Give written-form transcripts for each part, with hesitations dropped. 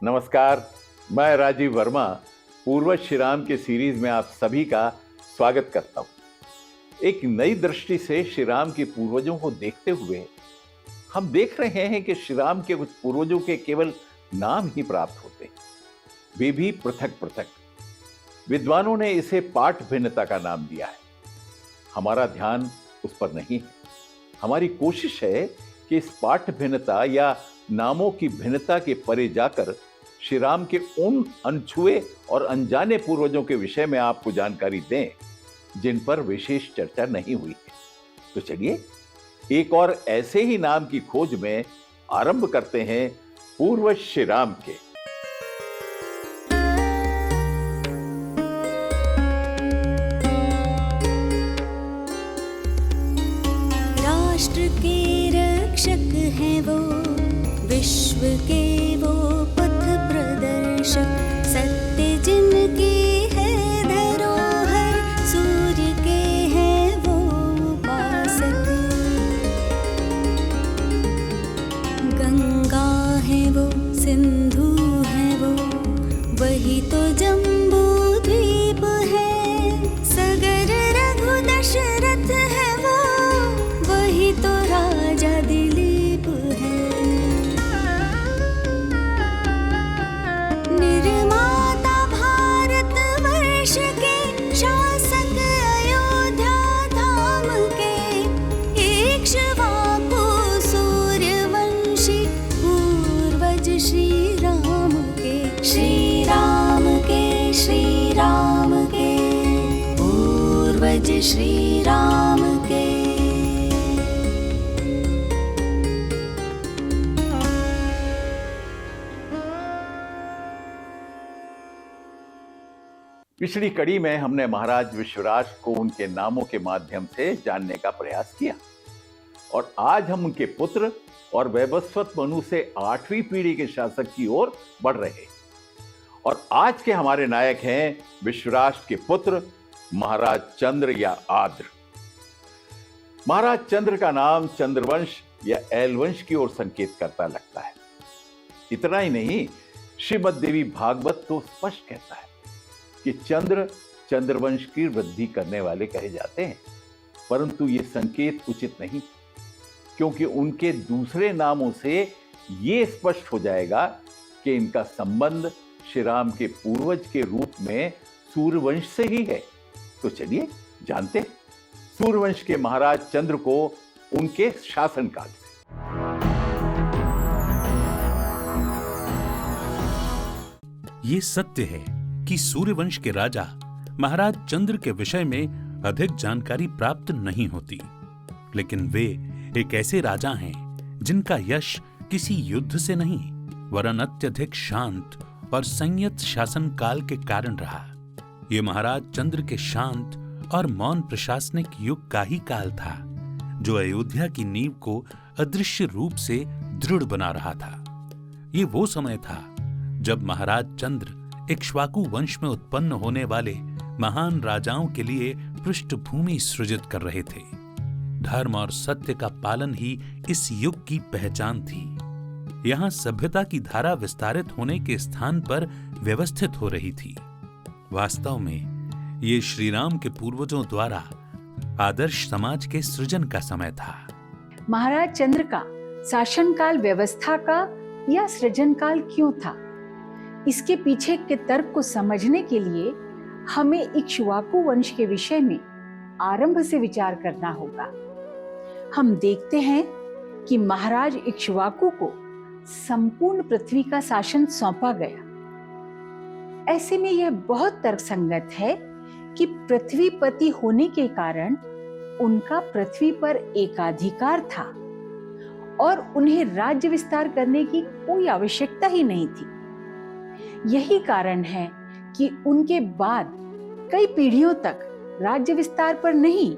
नमस्कार, मैं राजीव वर्मा पूर्वज श्री राम के सीरीज में आप सभी का स्वागत करता हूं। एक नई दृष्टि से श्री राम के पूर्वजों को देखते हुए हम देख रहे हैं कि श्री राम के कुछ पूर्वजों के केवल नाम ही प्राप्त होते, वे भी पृथक पृथक। विद्वानों ने इसे पाठ भिन्नता का नाम दिया है। हमारा ध्यान उस पर नहीं है। हमारी कोशिश है कि इस पाठ भिन्नता या नामों की भिन्नता के परे जाकर श्री राम के उन अनछुए और अनजाने पूर्वजों के विषय में आपको जानकारी दें जिन पर विशेष चर्चा नहीं हुई है। तो चलिए एक और ऐसे ही नाम की खोज में आरंभ करते हैं पूर्वज श्री राम के। राष्ट्र के रक्षक हैं वो, विश्व के वो पथ प्रदर्शक, सत्य जिनके है धरोहर, सूर्य के हैं वो उपासक। गंगा है वो, सिंधु है वो, वही तो जम्बू द्वीप है। सगर रघु दशरथ है वो, वही तो राजा दिलीप है। निर्माता भारत वर्ष के, शासक अयोध्या धाम के, इक्ष्वाकु सूर्यवंशी, पूर्वज श्री राम के। श्री राम के, श्री राम के, पूर्वज श्री राम के। पिछली कड़ी में हमने महाराज विश्वराज को उनके नामों के माध्यम से जानने का प्रयास किया और आज हम उनके पुत्र और वैवस्वत मनु से 8वीं पीढ़ी के शासक की ओर बढ़ रहे हैं। और आज के हमारे नायक हैं विश्वराज के पुत्र महाराज चंद्र या आद्र। महाराज चंद्र का नाम चंद्रवंश या एलवंश की ओर संकेत करता लगता है। इतना ही नहीं, श्रीमद् देवी भागवत तो स्पष्ट कहता है कि चंद्र चंद्रवंश की वृद्धि करने वाले कहे जाते हैं, परंतु यह संकेत उचित नहीं, क्योंकि उनके दूसरे नामों से यह स्पष्ट हो जाएगा कि इनका संबंध श्री राम के पूर्वज के रूप में सूर्यवंश से ही है। तो चलिए जानते हैं सूर्यवंश के महाराज चंद्र को उनके शासनकाल से। ये सत्य है कि सूर्यवंश के राजा महाराज चंद्र के विषय में अधिक जानकारी प्राप्त नहीं होती, लेकिन वे एक ऐसे राजा हैं जिनका यश किसी युद्ध से नहीं वरन अत्यधिक शांत और संयत शासन काल के कारण रहा। ये महाराज चंद्र के शांत और मौन प्रशासनिक युग का ही काल था, जो अयोध्या की नींव को अदृश्य रूप से दृढ़ बना रहा था। ये वो समय था जब महाराज चंद्र इक्ष्वाकु वंश में उत्पन्न होने वाले महान राजाओं के लिए पृष्ठभूमि सृजित कर रहे थे। धर्म और सत्य का पालन ही इस युग की पहचान थी। यहाँ सभ्यता की धारा विस्तारित होने के स्थान पर व्यवस्थित हो रही थी। वास्तव में ये श्री राम के पूर्वजों द्वारा आदर्श समाज के सृजन का समय था। महाराज चंद्र का शासनकाल व्यवस्था का या सृजन काल क्यों था, इसके पीछे के तर्क को समझने के लिए हमें इक्ष्वाकु वंश के विषय में आरंभ से विचार करना होगा। हम देखते हैं कि महाराज इक्ष्वाकु को संपूर्ण पृथ्वी का शासन सौंपा गया। ऐसे में यह बहुत तर्कसंगत है कि पृथ्वीपति होने के कारण उनका पृथ्वी पर एकाधिकार था और उन्हें राज्य विस्तार करने की कोई आवश्यकता ही नहीं थी। यही कारण है कि उनके बाद कई पीढ़ियों तक राज्य विस्तार पर नहीं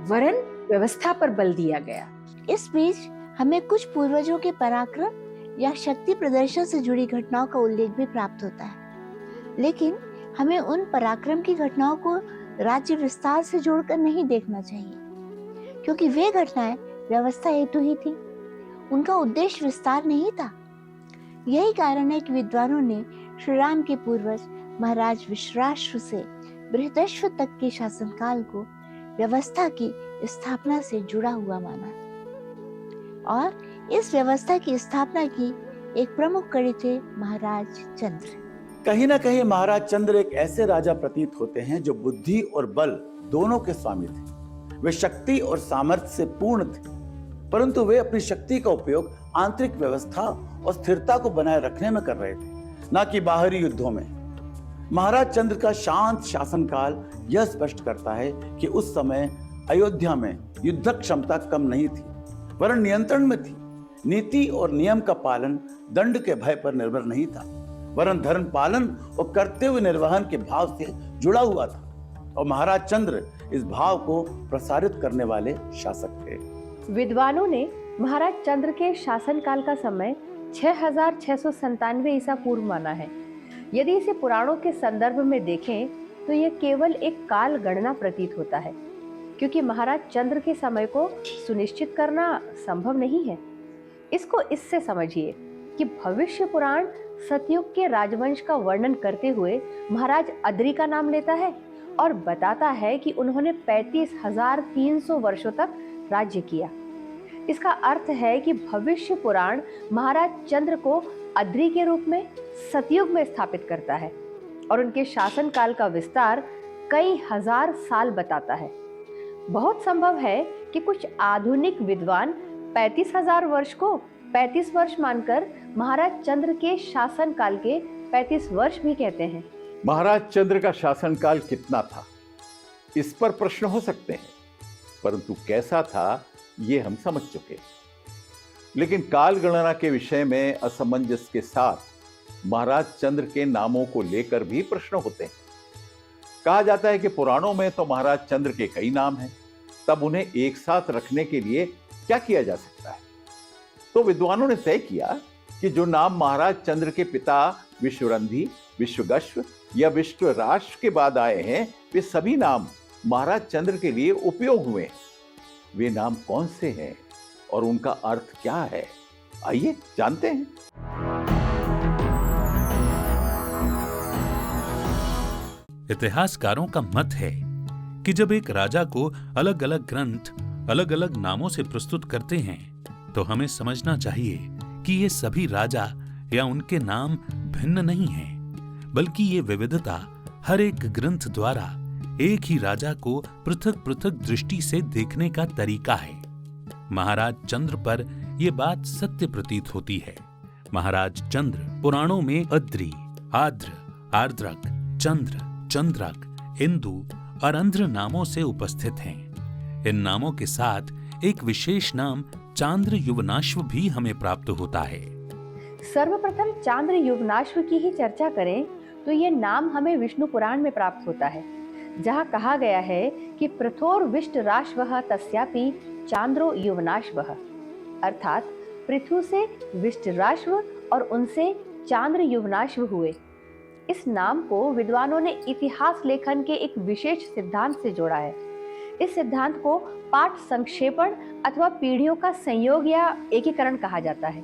वरन व्यवस्था पर बल दिया गया। इस बीच हमें कुछ पूर्वजों के पराक्रम या शक्ति प्रदर्शन से जुड़ी घटनाओं का उल्लेख भी प्राप्त होता है, लेकिन हमें उन पराक्रम की घटनाओं को राज्य विस्तार से जोड़कर नहीं देखना चाहिए, क्योंकि वे घटनाएं व्यवस्था हेतु ही थी। उनका उद्देश्य विस्तार नहीं था। यही कारण है कि विद्वानों ने श्री राम के पूर्वज महाराज विश्वाश्व से बृहदश्व तक के शासनकाल को व्यवस्था की स्थापना से जुड़ा हुआ माना और इस व्यवस्था की स्थापना की एक प्रमुख कड़ी थे महाराज चंद्र। कहीं ना कहीं महाराज चंद्र एक ऐसे राजा प्रतीत होते हैं जो बुद्धि और बल दोनों के स्वामी थे। वे शक्ति और सामर्थ्य से पूर्ण थे, परंतु वे अपनी शक्ति का उपयोग आंतरिक व्यवस्था और स्थिरता को बनाए रखने में कर रहे थे, न कि बाहरी युद्धों में। महाराज चंद्र का शांत शासनकाल यह स्पष्ट करता है कि उस समय अयोध्या में युद्ध क्षमता कम नहीं थी, वरन नियंत्रण में थी। नीति और नियम का पालन दंड के भय पर निर्भर नहीं था, वरन धर्म पालन और कर्तव्य निर्वहन के भाव से जुड़ा हुआ था, और महाराज चंद्र इस भाव को प्रसारित करने वाले शासक थे। विद्वानों ने महाराज चंद्र के शासनकाल का समय 6697 ईसा पूर्व माना है। यदि इसे पुराणों के संदर्भ में देखें तो यह केवल एक काल गणना प्रतीत होता है, क्योंकि महाराज चंद्र के समय को सुनिश्चित करना संभव नहीं है। इसको इससे समझिए कि भविष्य पुराण सतयुग के राजवंश का वर्णन करते हुए महाराज अद्री का नाम लेता है और बताता है कि उन्होंने 35,300 वर्षों तक राज्य किया। इसका अर्थ है कि भविष्य पुराण महाराज चंद्र को अद्री के रूप में सतयुग में स्थापित करता है और उनके शासनकाल का विस्तार कई हजार साल बताता है। बहुत संभव है कि कुछ आधुनिक विद्वान 35,000 वर्ष को 35 वर्ष मानकर महाराज चंद्र के शासनकाल के 35 वर्ष भी कहते हैं। महाराज चंद्र का शासनकाल कितना था, इस पर प्रश्न हो सकते हैं, परंतु कैसा था ये हम समझ चुके। लेकिन काल गणना के विषय में असमंजस के साथ महाराज चंद्र के नामों को लेकर भी प्रश्न होते हैं। कहा जाता है कि पुराणों में तो महाराज चंद्र के कई नाम हैं, तब उन्हें एक साथ रखने के लिए क्या किया जा सकता है? तो विद्वानों ने तय किया कि जो नाम महाराज चंद्र के पिता विश्वरंधी, विश्वगश्व या विश्वराष्ट्र के बाद आए हैं, वे सभी नाम महाराज चंद्र के लिए उपयोग हुए हैं। वे नाम कौन से हैं और उनका अर्थ क्या है, आइए जानते हैं। इतिहासकारों का मत है कि जब एक राजा को अलग अलग ग्रंथ अलग अलग नामों से प्रस्तुत करते हैं तो हमें समझना चाहिए कि ये सभी राजा या उनके नाम भिन्न नहीं हैं, बल्कि ये विविधता हर एक ग्रंथ द्वारा एक ही राजा को पृथक पृथक दृष्टि से देखने का तरीका है। महाराज चंद्र पर यह बात सत्य प्रतीत होती है। महाराज चंद्र पुराणों में अद्रि, आद्र, आर्द्रक, चंद्र, चंद्रक, इंदु और अंध्र नामों से उपस्थित हैं। इन नामों के साथ एक विशेष नाम चांद्र युवनाश्व भी हमें प्राप्त होता है। सर्वप्रथम चांद्र युवनाश्व की ही चर्चा करें तो ये नाम हमें विष्णु पुराण में प्राप्त होता है, जहाँ कहा गया है कि प्रथोर विष्टराश्वः तस्यापि चांद्रो युवनाश्वः, अर्थात पृथु से विष्टराश्व और उनसे चांद्र युवनाश्व हुए। इस नाम को विद्वानों ने इतिहास लेखन के एक विशेष सिद्धांत से जोड़ा है। इस सिद्धांत को पाठ संक्षेपण अथवा पीढ़ियों का संयोग या एकीकरण कहा जाता है।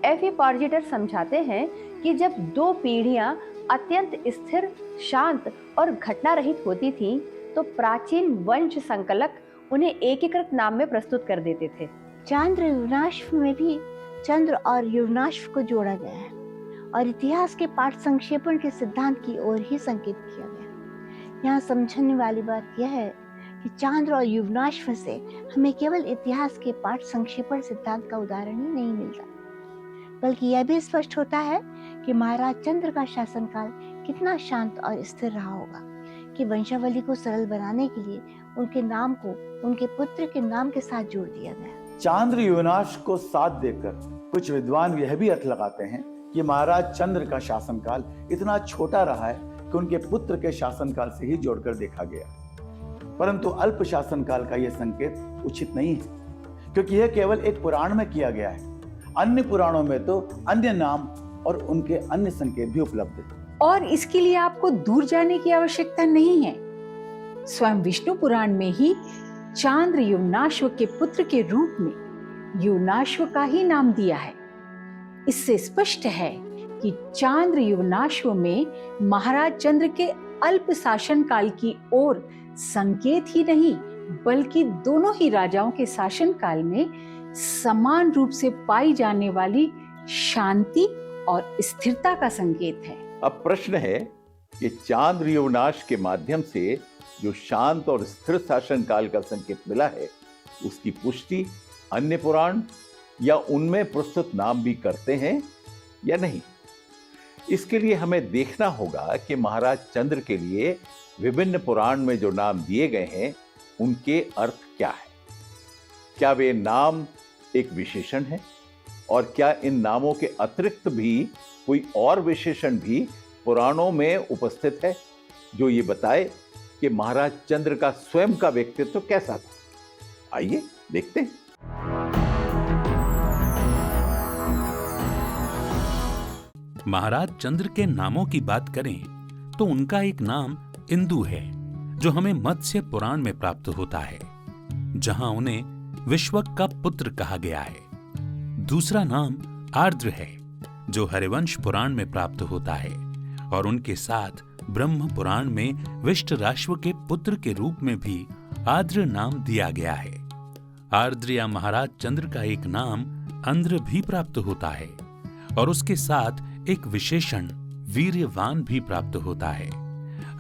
F.A. पॉर्जिटर समझाते हैं कि जब दो पीढ़ियां अत्यंत स्थिर, शांत और घटना रहित होती थीं, तो प्राचीन वंश संकलक उन्हें एकीकृत नाम में प्रस्तुत कर देते थे। चांद्र युवनाश्व में भी चंद्र और युवनाश्व को जोड़ा गया है और इतिहास के पाठ संक्षेपण के सिद्धांत की ओर ही संकेत किया गया। यहाँ समझने वाली बात यह है कि चांद्र और युवनाश्व से हमें केवल इतिहास के पाठ संक्षेपण सिद्धांत का उदाहरण ही नहीं मिलता, बल्कि यह भी स्पष्ट होता है कि महाराज चंद्र का शासनकाल कितना शांत और स्थिर रहा होगा कि वंशावली को सरल बनाने के लिए उनके नाम को उनके पुत्र के नाम के साथ जोड़ दिया गया। चांद्र युवनाश को साथ देकर कुछ विद्वान यह भी अर्थ लगाते हैं कि महाराज चंद्र का शासनकाल इतना छोटा रहा है कि उनके पुत्र के शासनकाल से ही जोड़कर देखा गया, परंतु अल्प शासनकाल का यह संकेत उचित नहीं है, क्योंकि यह केवल एक पुराण में किया गया है। अन्य पुराणों में तो अन्य नाम और उनके अन्य संकेत भी उपलब्ध हैं। और इसके लिए आपको दूर जाने की आवश्यकता नहीं है। स्वयं विष्णु पुराण में ही चांद्र युवनाश्व के पुत्र के रूप में युवनाश्व का ही नाम दिया है। इससे स्पष्ट है कि चांद्र युवनाश्व में महाराज चंद्र के अल्प शासन काल की ओर संकेत ही नहीं, बल्कि दोनों ही राजाओं के शासन काल में समान रूप से पाई जाने वाली शांति और स्थिरता का संकेत है। अब प्रश्न है कि चांद्र युवनाश के माध्यम से जो शांत और स्थिर शासन काल का संकेत मिला है, उसकी पुष्टि अन्य पुराण या उनमें प्रस्तुत नाम भी करते हैं या नहीं। इसके लिए हमें देखना होगा कि महाराज चंद्र के लिए विभिन्न पुराण में जो नाम दिए गए हैं उनके अर्थ क्या है। क्या वे नाम एक विशेषण है, और क्या इन नामों के अतिरिक्त भी कोई और विशेषण भी पुराणों में उपस्थित है जो ये बताए कि महाराज चंद्र का स्वयं का व्यक्तित्व कैसा था। आइए देखते हैं। महाराज चंद्र के नामों की बात करें तो उनका एक नाम इंदु है, जो हमें मत्स्य पुराण में प्राप्त होता है, जहां उन्हें विश्वक का पुत्र कहा गया है। दूसरा नाम आर्द्र है, जो हरिवंश पुराण में प्राप्त होता है, और उनके साथ ब्रह्म पुराण में विष्टराश्व के पुत्र के रूप में भी आर्द्र नाम दिया गया है। आर्द्र या महाराज चंद्र का एक नाम अंध्र भी प्राप्त होता है, और उसके साथ एक विशेषण वीर्यवान भी प्राप्त होता है।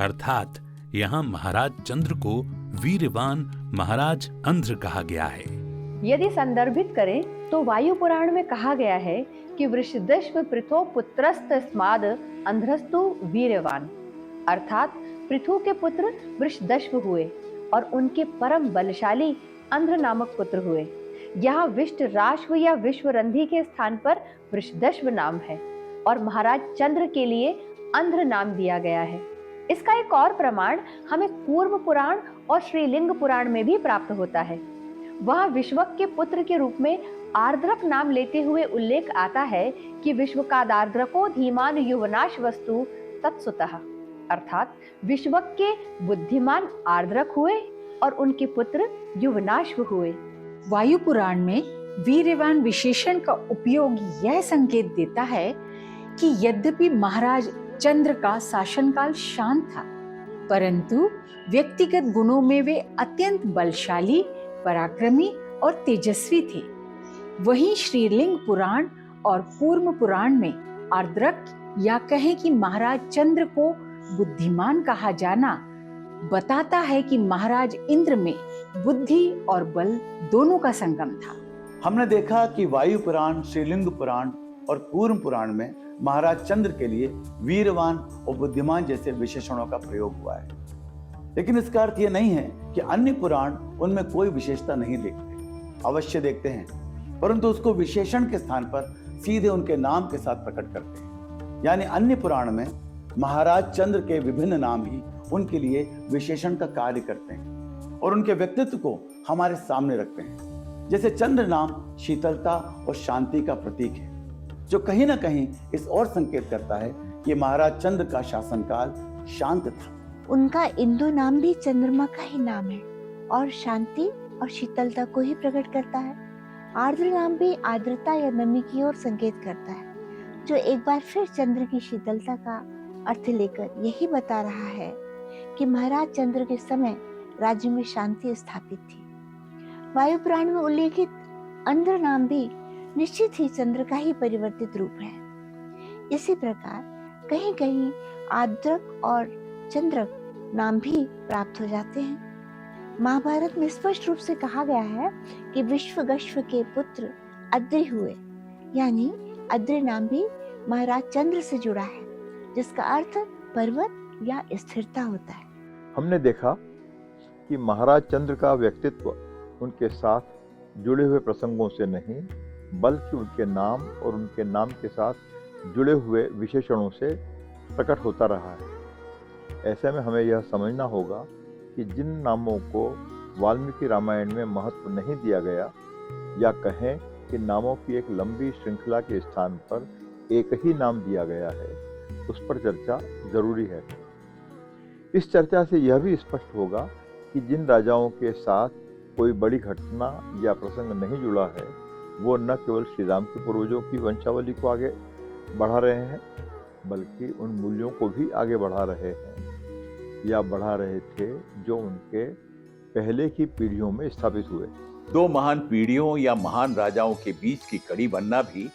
अर्थात यहाँ महाराज चंद्र को वीर्यवान महाराज अंध्र कहा गया है। यदि संदर्भित करें तो वायु पुराण में कहा गया है कि वृषदश्व पृथो पुत्रस्त स्माद अंध्रस्तु वीर्यवान, अर्थात पृथु के पुत्र वृषदश्व हुए और उनके परम बलशाली अंध्र नामक पुत्र हुए। यहाँ विष्टराश्व या विश्वरंधी के स्थान पर वृषदश्व नाम है और महाराज चंद्र के लिए अंध्र नाम दिया गया है। इसका एक और प्रमाण हमें कूर्म पुराण और श्रीलिंग पुराण में भी प्राप्त होता है। वहाँ विश्वक के पुत्र के रूप में आर्द्रक नाम लेते हुए उल्लेख आता है कि विश्वकादार्द्रको धीमान युवनाश वस्तु तत्सुतः, अर्थात विश्वक के बुद्धिमान आर्द्रक हुए और उनके पुत्र युवनाश्व हुए। वायु पुराण में वीर्यवान विशेषण का उपयोग यह संकेत देता है कि यद्यपि महाराज चंद्र का शासनकाल शांत था, परंतु व्यक्तिगत गुणों में वे अत्यंत बलशाली, पराक्रमी और तेजस्वी थे। वहीं श्रीलिंग पुराण और कूर्म पुराण में आर्द्रक या कहें कि महाराज चंद्र को बुद्धिमान कहा जाना बताता है कि महाराज इंद्र में बुद्धि और बल दोनों का संगम था। हमने देखा कि वायु पुराण, श्रीलिंग पुराण और कूर्म पुराण में महाराज चंद्र के लिए वीरवान और बुद्धिमान जैसे विशेषणों का प्रयोग हुआ है, लेकिन इसका अर्थ यह नहीं है कि अन्य पुराण उनमें कोई विशेषता नहीं देखते। अवश्य देखते हैं, परंतु उसको विशेषण के स्थान पर सीधे उनके नाम के साथ प्रकट करते हैं। यानी अन्य पुराण में महाराज चंद्र के विभिन्न नाम ही उनके लिए विशेषण का कार्य करते हैं और उनके व्यक्तित्व को हमारे सामने रखते हैं। जैसे चंद्र नाम शीतलता और शांति का प्रतीक है, जो कहीं ना कहीं इस और संकेत करता है कि महाराज चंद्र का शासनकाल शांत था। उनका इंदु नाम भी चंद्रमा का ही नाम है और शांति और शीतलता को ही प्रकट करता है। आर्द्र नाम भी आर्द्रता या नमी की ओर संकेत करता है, जो एक बार फिर चंद्र की शीतलता का अर्थ लेकर यही बता रहा है कि महाराज चंद्र के समय राज्य में शांति स्थापित थी। वायु पुराण में उल्लेखित अंध्र नाम भी निश्चित ही चंद्र का ही परिवर्तित रूप है। इसी प्रकार कहीं कहीं आर्द्रक और चंद्रक नाम भी प्राप्त हो जाते हैं। महाभारत में स्पष्ट रूप से कहा गया है कि विश्वगश्व के पुत्र अद्रि हुए, यानी अद्रि नाम भी महाराज चंद्र से जुड़ा है, जिसका अर्थ पर्वत या स्थिरता होता है। हमने देखा कि महाराज चंद्र का व्यक्तित्व उनके साथ जुड़े हुए प्रसंगों से नहीं, बल्कि उनके नाम और उनके नाम के साथ जुड़े हुए विशेषणों से प्रकट होता रहा है। ऐसे में हमें यह समझना होगा कि जिन नामों को वाल्मीकि रामायण में महत्व नहीं दिया गया, या कहें कि नामों की एक लंबी श्रृंखला के स्थान पर एक ही नाम दिया गया है, उस पर चर्चा जरूरी है। इस चर्चा से यह भी स्पष्ट होगा कि जिन राजाओं के साथ कोई बड़ी घटना या प्रसंग नहीं जुड़ा है, वो न केवल श्री राम के पूर्वजों की वंशावली को आगे बढ़ा रहे हैं, बल्कि उन मूल्यों को भी आगे बढ़ा रहे हैं या बढ़ा रहे थे जो उनके पहले की पीढ़ियों में स्थापित हुए। दो महान पीढ़ियों या महान राजाओं के बीच की कड़ी बनना भी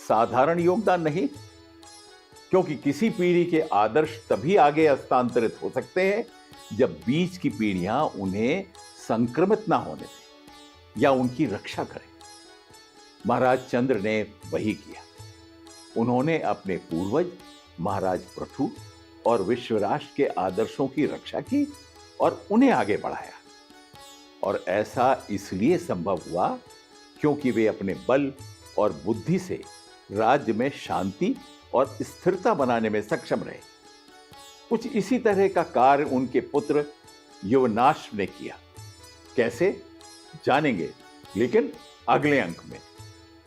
साधारण योगदान नहीं, क्योंकि किसी पीढ़ी के आदर्श तभी आगे हस्तांतरित हो सकते हैं जब बीच की पीढ़ियां उन्हें संक्रमित ना होने दें या उनकी रक्षा करें। महाराज चंद्र ने वही किया। उन्होंने अपने पूर्वज महाराज पृथु और विश्वराष्ट्र के आदर्शों की रक्षा की और उन्हें आगे बढ़ाया। और ऐसा इसलिए संभव हुआ क्योंकि वे अपने बल और बुद्धि से राज्य में शांति और स्थिरता बनाने में सक्षम रहे। कुछ इसी तरह का कार्य उनके पुत्र युवनाश ने किया। कैसे जानेंगे, लेकिन अगले अंक में।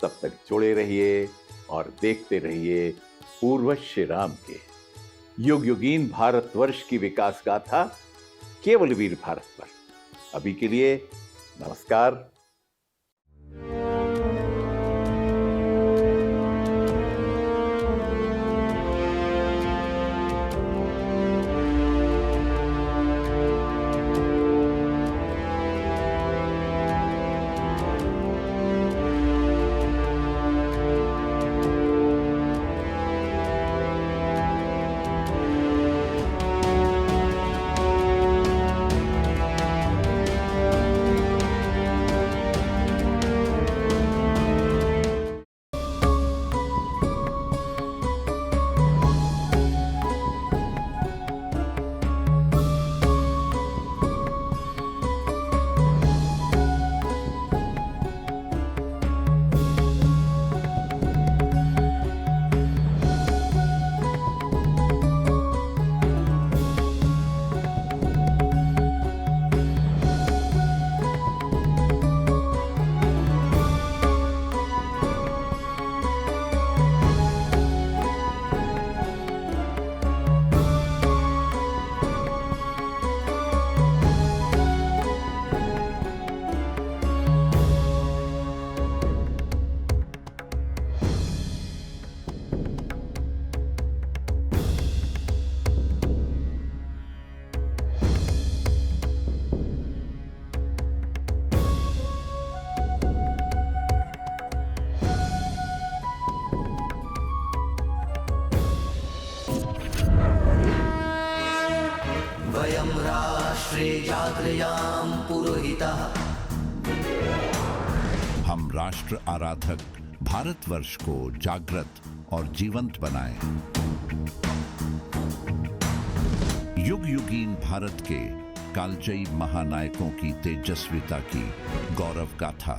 तब तक जुड़े रहिए और देखते रहिए पूर्वज श्री राम के युग युगीन भारतवर्ष की विकास गाथा केवल वीर भारत पर। अभी के लिए नमस्कार। वयं राष्ट्रे जागृयाम पुरोहितः। हम राष्ट्र आराधक भारतवर्ष को जागृत और जीवंत बनाएं। युग युगीन भारत के कालजयी महानायकों की तेजस्विता की गौरव गाथा